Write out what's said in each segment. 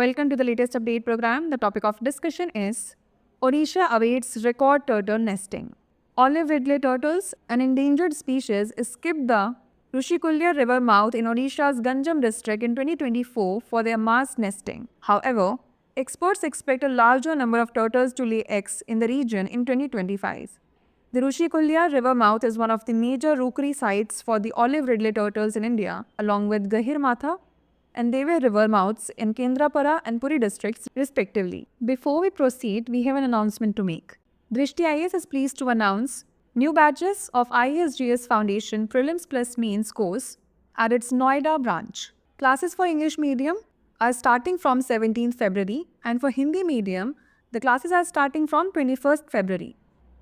Welcome to the latest update program. The topic of discussion is Odisha awaits record turtle nesting. Olive ridley turtles, an endangered species, skipped the Rushikulya river mouth in Odisha's Ganjam district in 2024 for their mass nesting. However, experts expect a larger number of turtles to lay eggs in the region in 2025. The Rushikulya river mouth is one of the major rookery sites for the olive ridley turtles in India, along with Gahirmatha and they were river mouths in Kendrapara and Puri districts, respectively. Before we proceed, we have an announcement to make. Drishti IAS is pleased to announce new batches of IASGS Foundation Prelims Plus Mains course at its Noida branch. Classes for English medium are starting from 17th February, and for Hindi medium, the classes are starting from 21st February.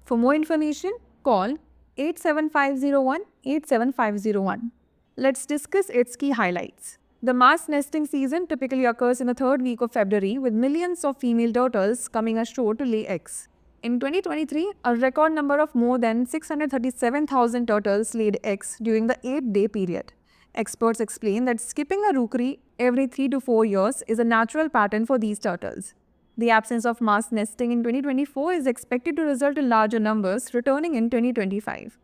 For more information, call 87501 87501. Let's discuss its key highlights. The mass nesting season typically occurs in the third week of February, with millions of female turtles coming ashore to lay eggs. In 2023, a record number of more than 637,000 turtles laid eggs during the 8-day period. Experts explain that skipping a rookery every 3 to 4 years is a natural pattern for these turtles. The absence of mass nesting in 2024 is expected to result in larger numbers returning in 2025.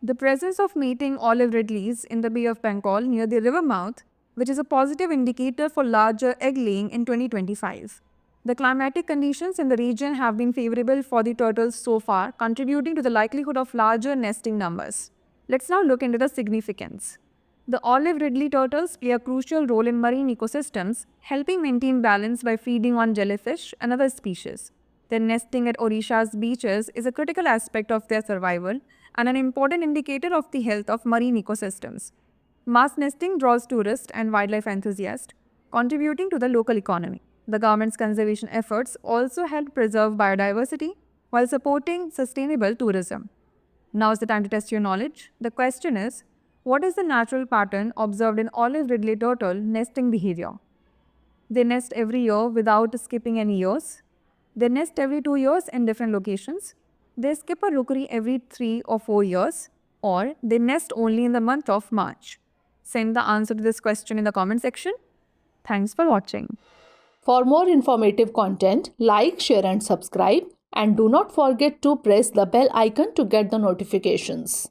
The presence of mating olive ridleys in the Bay of Bengal near the river mouth, which is a positive indicator for larger egg laying in 2025. The climatic conditions in the region have been favorable for the turtles so far, contributing to the likelihood of larger nesting numbers. Let's now look into the significance. The olive ridley turtles play a crucial role in marine ecosystems, helping maintain balance by feeding on jellyfish and other species. Their nesting at Odisha's beaches is a critical aspect of their survival and an important indicator of the health of marine ecosystems. Mass nesting draws tourists and wildlife enthusiasts, contributing to the local economy. The government's conservation efforts also help preserve biodiversity while supporting sustainable tourism. Now is the time to test your knowledge. The question is, what is the natural pattern observed in olive ridley turtle nesting behavior? They nest every year without skipping any years. They nest every 2 years in different locations. They skip a rookery every 3 or 4 years. Or they nest only in the month of March. Send the answer to this question in the comment section. Thanks for watching. For more informative content, like, share and subscribe, and do not forget to press the bell icon to get the notifications.